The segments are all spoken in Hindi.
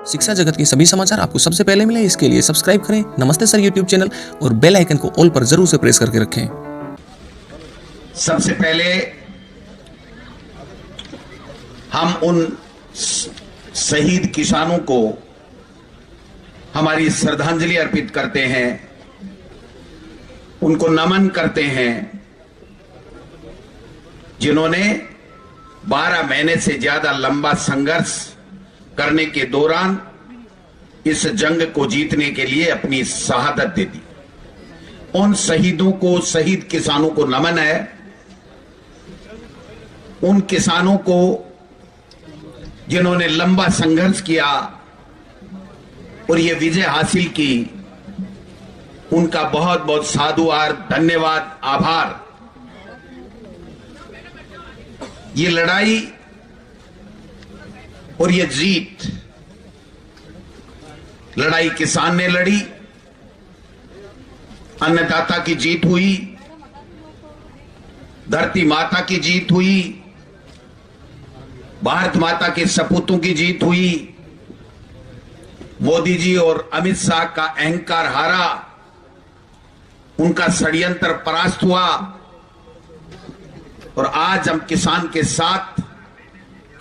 शिक्षा जगत के सभी समाचार आपको सबसे पहले मिले, इसके लिए सब्सक्राइब करें नमस्ते सर यूट्यूब चैनल और बेल आइकन को ऑल पर जरूर से प्रेस करके रखें। सबसे पहले हम उन शहीद किसानों को हमारी श्रद्धांजलि अर्पित करते हैं, उनको नमन करते हैं जिन्होंने 12 महीने से ज्यादा लंबा संघर्ष करने के दौरान इस जंग को जीतने के लिए अपनी शहादत दे दी। उन शहीदों को, शहीद किसानों को नमन है। उन किसानों को जिन्होंने लंबा संघर्ष किया और ये विजय हासिल की, उनका बहुत बहुत साधुवाद, धन्यवाद, आभार। ये लड़ाई और ये जीत, लड़ाई किसान ने लड़ी, अन्नदाता की जीत हुई, धरती माता की जीत हुई, भारत माता के सपूतों की जीत हुई। मोदी जी और अमित शाह का अहंकार हारा, उनका षड्यंत्र परास्त हुआ और आज हम किसान के साथ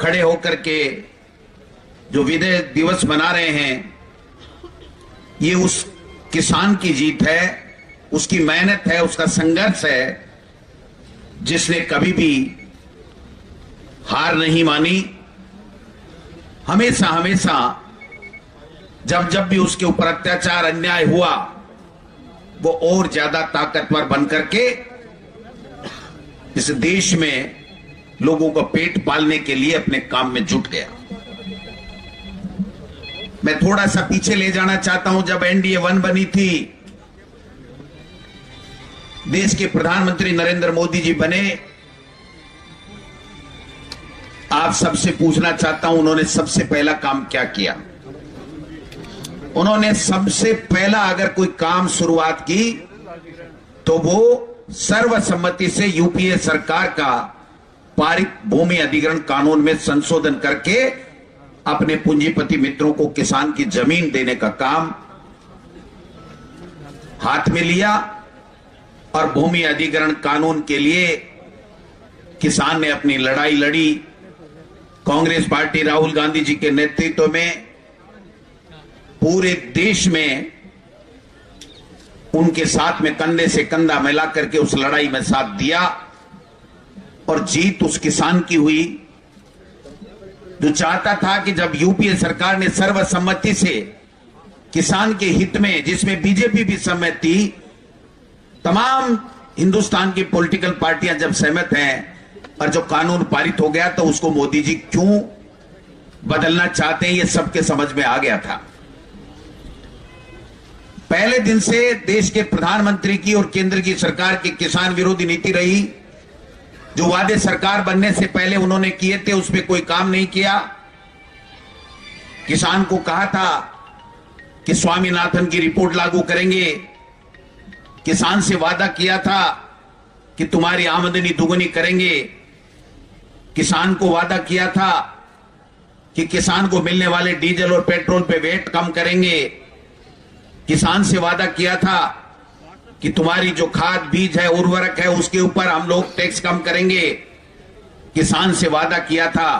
खड़े होकर के जो विजय दिवस मना रहे हैं, ये उस किसान की जीत है, उसकी मेहनत है, उसका संघर्ष है, जिसने कभी भी हार नहीं मानी। हमेशा हमेशा जब जब भी उसके ऊपर अत्याचार, अन्याय हुआ, वो और ज्यादा ताकतवर बनकर के इस देश में लोगों को पेट पालने के लिए अपने काम में जुट गया। मैं थोड़ा सा पीछे ले जाना चाहता हूं। जब एनडीए 1 बनी थी, देश के प्रधानमंत्री नरेंद्र मोदी जी बने, आप सबसे पूछना चाहता हूं, उन्होंने सबसे पहला काम क्या किया? उन्होंने सबसे पहला अगर कोई काम शुरुआत की तो वो सर्वसम्मति से यूपीए सरकार का पारित भूमि अधिग्रहण कानून में संशोधन करके अपने पूंजीपति मित्रों को किसान की जमीन देने का काम हाथ में लिया। और भूमि अधिग्रहण कानून के लिए किसान ने अपनी लड़ाई लड़ी। कांग्रेस पार्टी राहुल गांधी जी के नेतृत्व में पूरे देश में उनके साथ में कंधे से कंधा मिला करके उस लड़ाई में साथ दिया और जीत उस किसान की हुई जो चाहता था कि जब यूपीए सरकार ने सर्वसम्मति से किसान के हित में, जिसमें बीजेपी भी सहमत थी, तमाम हिंदुस्तान की पॉलिटिकल पार्टियां जब सहमत हैं और जो कानून पारित हो गया, तो उसको मोदी जी क्यों बदलना चाहते हैं, ये सबके समझ में आ गया था। पहले दिन से देश के प्रधानमंत्री की और केंद्र की सरकार की किसान विरोधी नीति रही। जो वादे सरकार बनने से पहले उन्होंने किए थे, उस पर कोई काम नहीं किया। किसान को कहा था कि स्वामीनाथन की रिपोर्ट लागू करेंगे, किसान से वादा किया था कि तुम्हारी आमदनी दुगुनी करेंगे, किसान को वादा किया था कि किसान को मिलने वाले डीजल और पेट्रोल पे वेट कम करेंगे, किसान से वादा किया था कि तुम्हारी जो खाद, बीज है, उर्वरक है, उसके ऊपर हम लोग टैक्स कम करेंगे, किसान से वादा किया था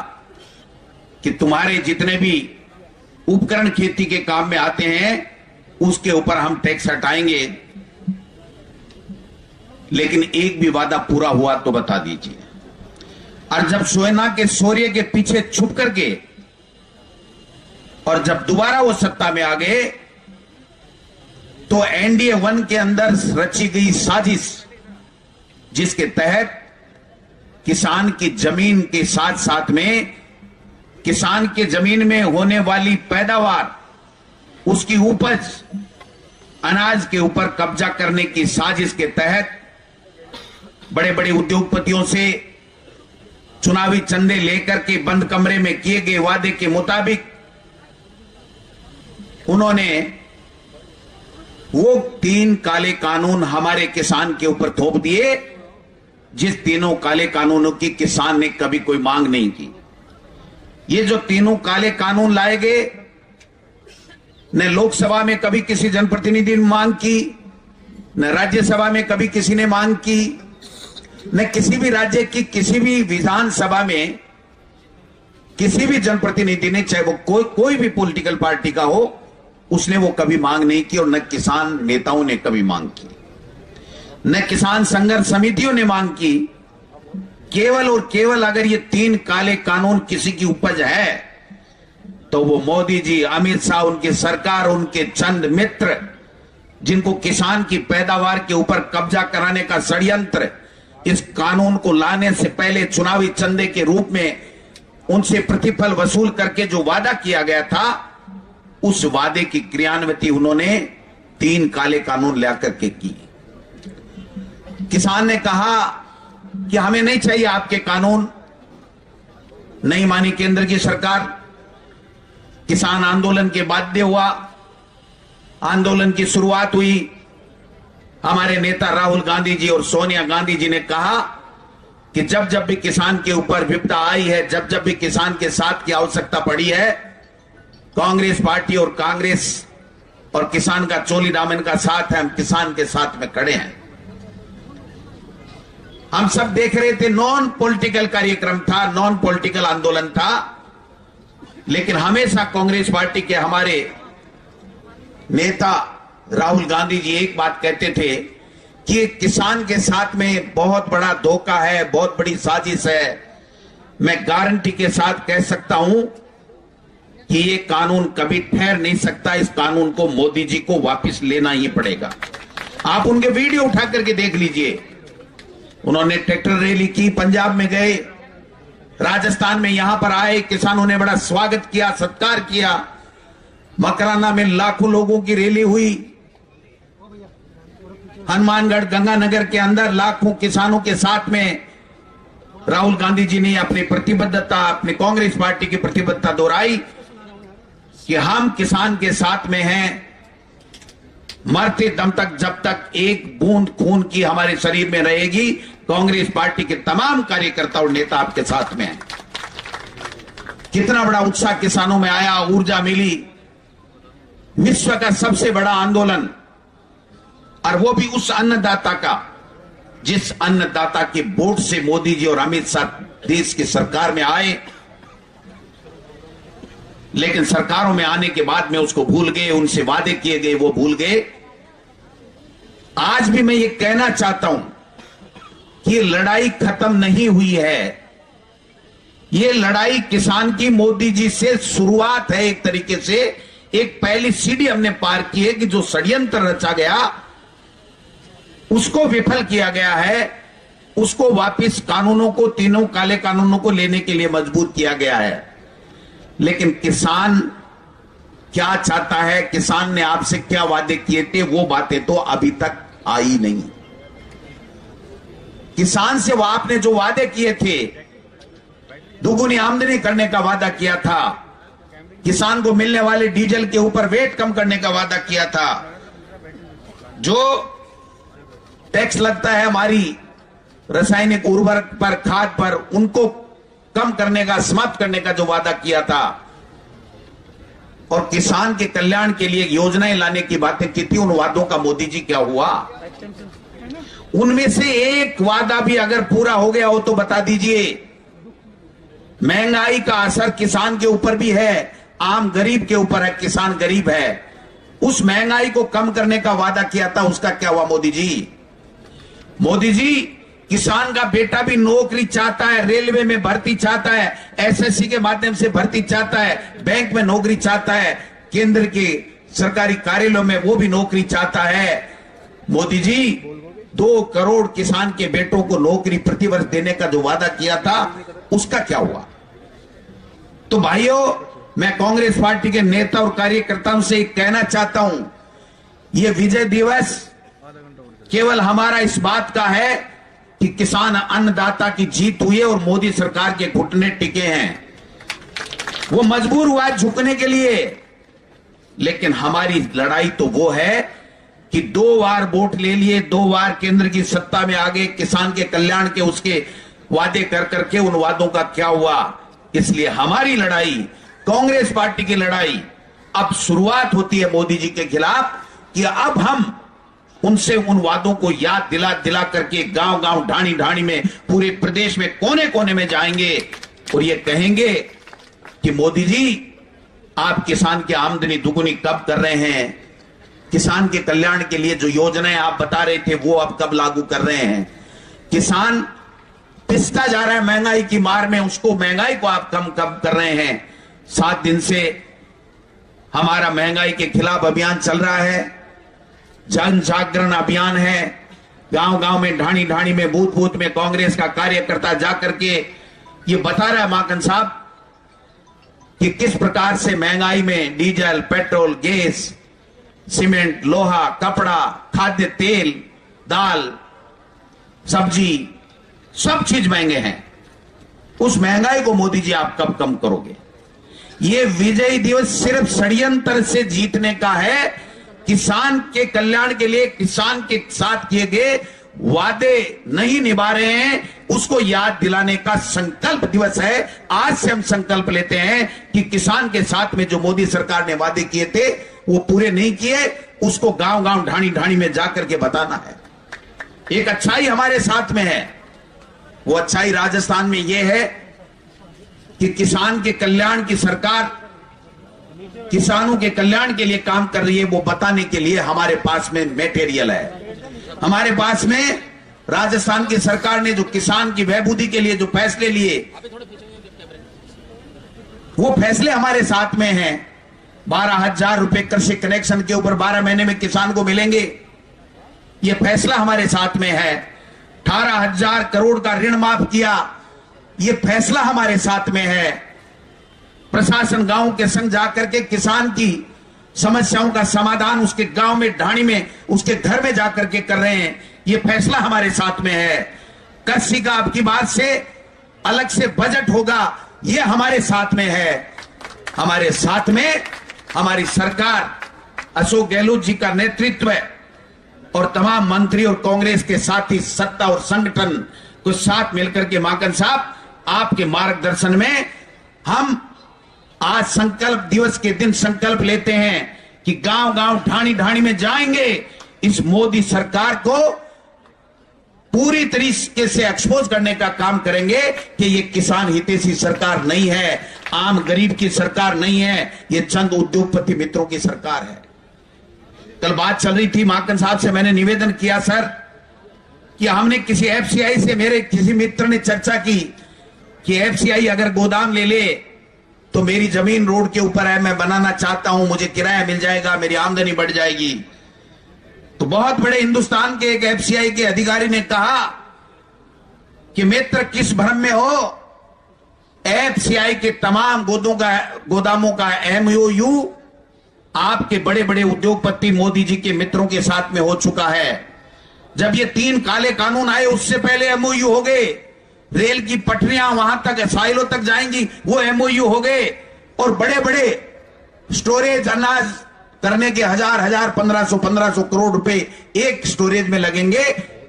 कि तुम्हारे जितने भी उपकरण खेती के काम में आते हैं उसके ऊपर हम टैक्स हटाएंगे। लेकिन एक भी वादा पूरा हुआ तो बता दीजिए। और जब सोना के शौर्य के पीछे छुप करके और जब दोबारा वो सत्ता में आ गए, तो एनडीए 1 के अंदर रची गई साजिश, जिसके तहत किसान की जमीन के साथ साथ में किसान के जमीन में होने वाली पैदावार, उसकी उपज, अनाज के ऊपर कब्जा करने की साजिश के तहत बड़े बड़े उद्योगपतियों से चुनावी चंदे लेकर के बंद कमरे में किए गए वादे के मुताबिक उन्होंने वो 3 काले कानून हमारे किसान के ऊपर थोप दिए, जिस तीनों काले कानूनों की किसान ने कभी कोई मांग नहीं की। ये जो तीनों काले कानून लाए गए, न लोकसभा में कभी किसी जनप्रतिनिधि ने मांग की, न राज्यसभा में कभी किसी ने मांग की, न किसी भी राज्य की किसी भी विधानसभा में किसी भी जनप्रतिनिधि ने, चाहे वो कोई भी पॉलिटिकल पार्टी का हो, उसने वो कभी मांग नहीं की। और न किसान नेताओं ने कभी मांग की, न किसान संघर्ष समितियों ने मांग की। केवल और केवल अगर ये 3 काले कानून किसी की उपज है तो वो मोदी जी, अमित शाह, उनकी सरकार, उनके चंद मित्र, जिनको किसान की पैदावार के ऊपर कब्जा कराने का षड्यंत्र, इस कानून को लाने से पहले चुनावी चंदे के रूप में उनसे प्रतिफल वसूल करके जो वादा किया गया था, उस वादे की क्रियान्विति उन्होंने 3 काले कानून लाकर के की। किसान ने कहा कि हमें नहीं चाहिए आपके कानून, नहीं मानी केंद्र की सरकार। किसान आंदोलन के बाध्य हुआ, आंदोलन की शुरुआत हुई। हमारे नेता राहुल गांधी जी और सोनिया गांधी जी ने कहा कि जब जब भी किसान के ऊपर विपदा आई है, जब जब भी किसान के साथ की आवश्यकता पड़ी है, कांग्रेस पार्टी और कांग्रेस और किसान का चोली दामन का साथ है, हम किसान के साथ में खड़े हैं। हम सब देख रहे थे, नॉन पॉलिटिकल कार्यक्रम था, नॉन पॉलिटिकल आंदोलन था, लेकिन हमेशा कांग्रेस पार्टी के हमारे नेता राहुल गांधी जी एक बात कहते थे कि किसान के साथ में बहुत बड़ा धोखा है, बहुत बड़ी साजिश है। मैं गारंटी के साथ कह सकता हूं कि ये कानून कभी ठहर नहीं सकता। इस कानून को मोदी जी को वापस लेना ही पड़ेगा। आप उनके वीडियो उठा करके देख लीजिए। उन्होंने ट्रैक्टर रैली की, पंजाब में गए, राजस्थान में यहां पर आए, किसानों ने बड़ा स्वागत किया, सत्कार किया। मकराना में लाखों लोगों की रैली हुई। हनुमानगढ़ गंगानगर के अंदर लाखों किसानों के साथ में राहुल गांधी जी ने अपनी प्रतिबद्धता, अपनी कांग्रेस पार्टी की प्रतिबद्धता दोहराई कि हम किसान के साथ में हैं, मरते दम तक, जब तक एक बूंद खून की हमारे शरीर में रहेगी, कांग्रेस पार्टी के तमाम कार्यकर्ता और नेता आपके साथ में हैं। कितना बड़ा उत्साह किसानों में आया, ऊर्जा मिली। विश्व का सबसे बड़ा आंदोलन, और वो भी उस अन्नदाता का जिस अन्नदाता के वोट से मोदी जी और अमित शाह देश की सरकार में आए, लेकिन सरकारों में आने के बाद में उसको भूल गए, उनसे वादे किए गए वो भूल गए। आज भी मैं ये कहना चाहता हूं कि ये लड़ाई खत्म नहीं हुई है। ये लड़ाई किसान की मोदी जी से शुरुआत है। एक तरीके से एक पहली सीढ़ी हमने पार की है कि जो षड्यंत्र रचा गया उसको विफल किया गया है, उसको वापस कानूनों को, 3 काले कानूनों को लेने के लिए मजबूर किया गया है। लेकिन किसान क्या चाहता है, किसान ने आपसे क्या वादे किए थे, वो बातें तो अभी तक आई नहीं। किसान से वो आपने जो वादे किए थे, दुगुनी आमदनी करने का वादा किया था, किसान को मिलने वाले डीजल के ऊपर वेट कम करने का वादा किया था, जो टैक्स लगता है हमारी रासायनिक उर्वरक पर, खाद पर, उनको कम करने का, समाप्त करने का जो वादा किया था, और किसान के कल्याण के लिए योजनाएं लाने की बातें की थी, उन वादों का मोदी जी क्या हुआ? उनमें से एक वादा भी अगर पूरा हो गया हो तो बता दीजिए। महंगाई का असर किसान के ऊपर भी है, आम गरीब के ऊपर है, किसान गरीब है। उस महंगाई को कम करने का वादा किया था, उसका क्या हुआ मोदी जी? मोदी जी, किसान का बेटा भी नौकरी चाहता है, रेलवे में भर्ती चाहता है, एसएससी के माध्यम से भर्ती चाहता है, बैंक में नौकरी चाहता है, केंद्र के सरकारी कार्यालयों में वो भी नौकरी चाहता है। मोदी जी 2 करोड़ किसान के बेटों को नौकरी प्रतिवर्ष देने का जो वादा किया था, उसका क्या हुआ? तो भाइयों, मैं कांग्रेस पार्टी के नेता और कार्यकर्ताओं से कहना चाहता हूं, यह विजय दिवस केवल हमारा इस बात का है कि किसान अन्नदाता की जीत हुई है और मोदी सरकार के घुटने टिके हैं। वो मजबूर हुआ है झुकने के लिए, लेकिन हमारी लड़ाई तो वो है कि 2 बार वोट ले लिए, 2 बार केंद्र की सत्ता में आ गए, किसान के कल्याण के उसके वादे कर करके उन वादों का क्या हुआ? इसलिए हमारी लड़ाई, कांग्रेस पार्टी की लड़ाई अब शुरुआत होती है मोदी जी के खिलाफ कि अब हम उनसे उन वादों को याद दिला दिला करके गांव गांव ढाणी ढाणी में पूरे प्रदेश में कोने कोने में जाएंगे और ये कहेंगे कि मोदी जी आप किसान की आमदनी दुगुनी कब कर रहे हैं, किसान के कल्याण के लिए जो योजनाएं आप बता रहे थे वो अब कब लागू कर रहे हैं, किसान पिसता जा रहा है महंगाई की मार में, उसको महंगाई को आप कम कब कर रहे हैं। 7 दिन से हमारा महंगाई के खिलाफ अभियान चल रहा है, जन जागरण अभियान है, गांव गांव में ढाणी ढाणी में बूथ बूथ में कांग्रेस का कार्यकर्ता जाकर के ये बता रहा है माकन साहब कि किस प्रकार से महंगाई में डीजल, पेट्रोल, गैस, सीमेंट, लोहा, कपड़ा, खाद्य तेल, दाल, सब्जी, सब चीज महंगे हैं। उस महंगाई को मोदी जी आप कब कम करोगे? ये विजय दिवस सिर्फ षड्यंत्र से जीतने का है, किसान के कल्याण के लिए किसान के साथ किए गए वादे नहीं निभा रहे हैं, उसको याद दिलाने का संकल्प दिवस है। आज से हम संकल्प लेते हैं कि किसान के साथ में जो मोदी सरकार ने वादे किए थे वो पूरे नहीं किए, उसको गांव गांव ढाणी ढाणी में जाकर के बताना है। एक अच्छाई हमारे साथ में है, वो अच्छाई राजस्थान में यह है कि किसान के कल्याण की सरकार किसानों के कल्याण के लिए काम कर रही है, वो बताने के लिए हमारे पास में मटेरियल है। हमारे पास में राजस्थान की सरकार ने जो किसान की बहबूदी के लिए जो फैसले लिए, वो फैसले हमारे साथ में हैं। 12,000 रुपए कृषि कनेक्शन के ऊपर 12 महीने में किसान को मिलेंगे, ये फैसला हमारे साथ में है। 18,000 करोड़ का ऋण माफ किया, ये फैसला हमारे साथ में है। प्रशासन गांव के संग जाकर के किसान की समस्याओं का समाधान उसके गांव में ढाणी में उसके घर में जाकर के कर रहे हैं, ये फैसला हमारे साथ में है। कृषि का अब की बात से अलग से बजट होगा, ये हमारे साथ में है। हमारे साथ में हमारी सरकार, अशोक गहलोत जी का नेतृत्व और तमाम मंत्री और कांग्रेस के साथी सत्ता और संगठन को साथ मिलकर के माकन साहब आपके मार्गदर्शन में हम आज संकल्प दिवस के दिन संकल्प लेते हैं कि गांव गांव ढाणी ढाणी में जाएंगे, इस मोदी सरकार को पूरी तरीके से एक्सपोज करने का काम करेंगे कि ये किसान हितैषी सरकार नहीं है, आम गरीब की सरकार नहीं है, ये चंद उद्योगपति मित्रों की सरकार है। कल बात चल रही थी माकन साहब से, मैंने निवेदन किया सर कि हमने किसी एफसीआई से, मेरे किसी मित्र ने चर्चा की कि एफसीआई अगर गोदाम ले ले तो मेरी जमीन रोड के ऊपर है, मैं बनाना चाहता हूं, मुझे किराया मिल जाएगा, मेरी आमदनी बढ़ जाएगी। तो बहुत बड़े हिंदुस्तान के एक एफसीआई के अधिकारी ने कहा कि मित्र किस भ्रम में हो, एफसीआई के तमाम गोदामों का एमओयू आपके बड़े बड़े उद्योगपति मोदी जी के मित्रों के साथ में हो चुका है। जब ये 3 काले कानून आए उससे पहले एमओयू हो गए, रेल की पटरियां वहां तक साइलों तक जाएंगी, वो एमओयू हो गए, और बड़े बड़े स्टोरेज अनाज करने के 1000 1500 करोड़ रुपए एक स्टोरेज में लगेंगे।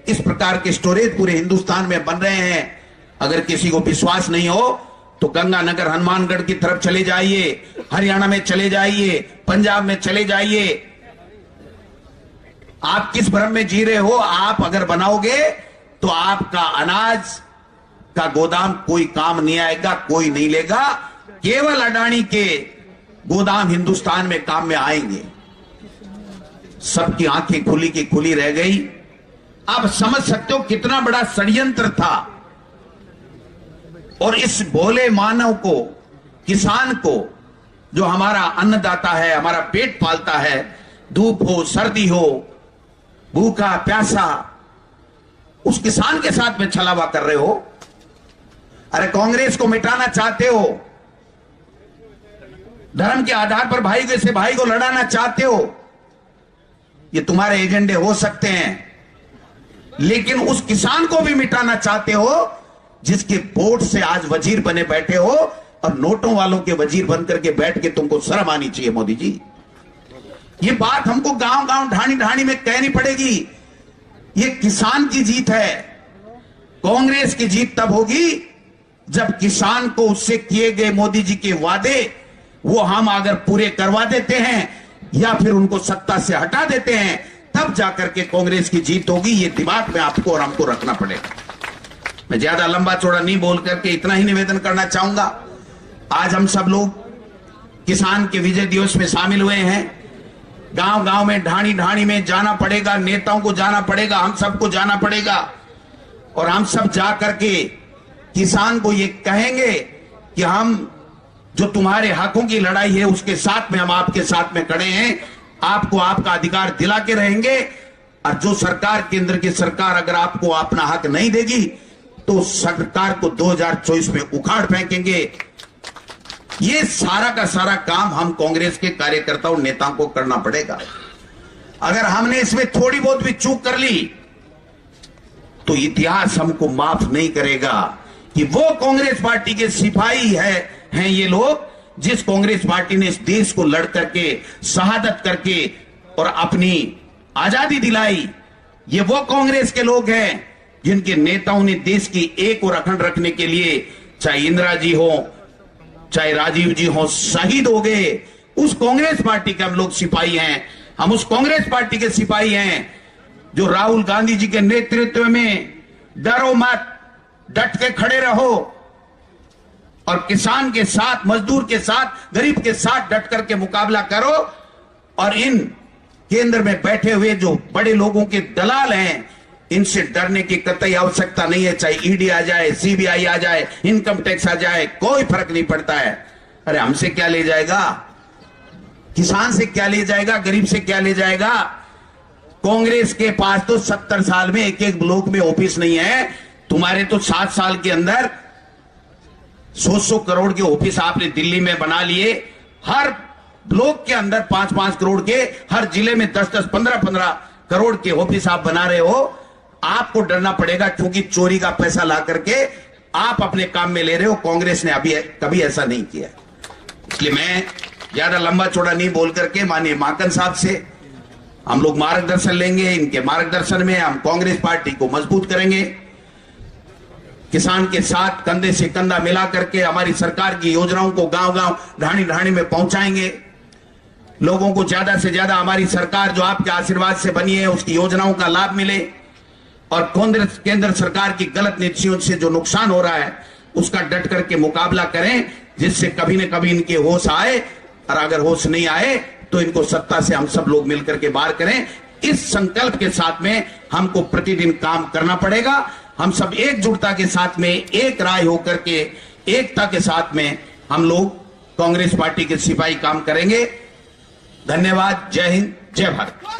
इस प्रकार के स्टोरेज पूरे हिंदुस्तान में बन रहे हैं। अगर किसी को विश्वास नहीं हो तो गंगानगर हनुमानगढ़ की तरफ चले जाइए, हरियाणा में चले जाइए, पंजाब में चले जाइए। आप किस भ्रम में जी रहे हो? आप अगर बनाओगे तो आपका अनाज का गोदाम कोई काम नहीं आएगा, कोई नहीं लेगा, केवल अडानी के गोदाम हिंदुस्तान में काम में आएंगे। सबकी आंखें खुली की खुली रह गई। आप समझ सकते हो कितना बड़ा षड्यंत्र था, और इस भोले मानव को, किसान को, जो हमारा अन्नदाता है, हमारा पेट पालता है, धूप हो सर्दी हो, भूखा प्यासा, उस किसान के साथ में छलावा कर रहे हो। अरे कांग्रेस को मिटाना चाहते हो, धर्म के आधार पर भाई से भाई को लड़ाना चाहते हो, ये तुम्हारे एजेंडे हो सकते हैं, लेकिन उस किसान को भी मिटाना चाहते हो जिसके वोट से आज वजीर बने बैठे हो, और नोटों वालों के वजीर बनकर के बैठ के तुमको शर्म आनी चाहिए मोदी जी। ये बात हमको गांव गांव ढाणी ढाणी में कहनी पड़ेगी। ये किसान की जीत है। कांग्रेस की जीत तब होगी जब किसान को उससे किए गए मोदी जी के वादे वो हम अगर पूरे करवा देते हैं या फिर उनको सत्ता से हटा देते हैं, तब जाकर के कांग्रेस की जीत होगी। ये दिमाग में आपको और हमको रखना पड़ेगा। मैं ज्यादा लंबा चौड़ा नहीं बोल करके इतना ही निवेदन करना चाहूंगा। आज हम सब लोग किसान के विजय दिवस में शामिल हुए हैं। गांव गांव में, ढाणी ढाणी में जाना पड़ेगा, नेताओं को जाना पड़ेगा, हम सबको जाना पड़ेगा और हम सब जा करके किसान को ये कहेंगे कि हम जो तुम्हारे हकों की लड़ाई है उसके साथ में, हम आपके साथ में खड़े हैं, आपको आपका अधिकार दिला के रहेंगे। और जो सरकार, केंद्र की सरकार अगर आपको अपना हक नहीं देगी तो सरकार को 2024 में उखाड़ फेंकेंगे। ये सारा का सारा काम हम कांग्रेस के कार्यकर्ताओं, नेताओं को करना पड़ेगा। अगर हमने इसमें थोड़ी बहुत भी चूक कर ली तो इतिहास हमको माफ नहीं करेगा कि वो कांग्रेस पार्टी के सिपाही हैं ये लोग, जिस कांग्रेस पार्टी ने इस देश को लड़ करके, शहादत करके और अपनी आजादी दिलाई। ये वो कांग्रेस के लोग हैं जिनके नेताओं ने देश की एक और अखंड रखने के लिए, चाहे इंदिरा जी हो, चाहे राजीव जी हो, शहीद हो गए। उस कांग्रेस पार्टी के हम लोग सिपाही हैं। हम उस कांग्रेस पार्टी के सिपाही हैं जो राहुल गांधी जी के नेतृत्व में डरो मत, डट के खड़े रहो और किसान के साथ, मजदूर के साथ, गरीब के साथ डट करके मुकाबला करो। और इन केंद्र में बैठे हुए जो बड़े लोगों के दलाल हैं, इनसे डरने की कतई आवश्यकता नहीं है। चाहे ईडी आ जाए, सीबीआई आ जाए, इनकम टैक्स आ जाए, कोई फर्क नहीं पड़ता है। अरे हमसे क्या ले जाएगा? किसान से क्या ले जाएगा? गरीब से क्या ले जाएगा? कांग्रेस के पास तो 70 साल में एक एक ब्लॉक में ऑफिस नहीं है। तुम्हारे तो 7 साल के अंदर 100 करोड़ के ऑफिस आपने दिल्ली में बना लिए। हर ब्लॉक के अंदर 5-5 करोड़ के, हर जिले में 10-10, 15-15 करोड़ के ऑफिस आप बना रहे हो। आपको डरना पड़ेगा क्योंकि चोरी का पैसा ला करके आप अपने काम में ले रहे हो। कांग्रेस ने अभी कभी ऐसा नहीं किया। इसलिए मैं ज्यादा लंबा चौड़ा नहीं बोल करके माननीय माकन साहब से हम लोग मार्गदर्शन लेंगे। इनके मार्गदर्शन में हम कांग्रेस पार्टी को मजबूत करेंगे। किसान के साथ कंधे से कंधा मिला करके हमारी सरकार की योजनाओं को गांव-गांव, ढाणी-ढाणी में पहुंचाएंगे। लोगों को ज्यादा से ज्यादा हमारी सरकार जो आपके आशीर्वाद से बनी है उसकी योजनाओं का लाभ मिले और केंद्र सरकार की गलत नीतियों से जो नुकसान हो रहा है उसका डट करके मुकाबला करें, जिससे कभी न कभी इनके होश आए। और अगर होश नहीं आए तो इनको सत्ता से हम सब लोग मिलकर के बाहर करें। इस संकल्प के साथ में हमको प्रतिदिन काम करना पड़ेगा। हम सब एकजुटता के साथ में, एक राय होकर के, एकता के साथ में हम लोग कांग्रेस पार्टी के सिपाही काम करेंगे। धन्यवाद। जय हिंद, जय भारत।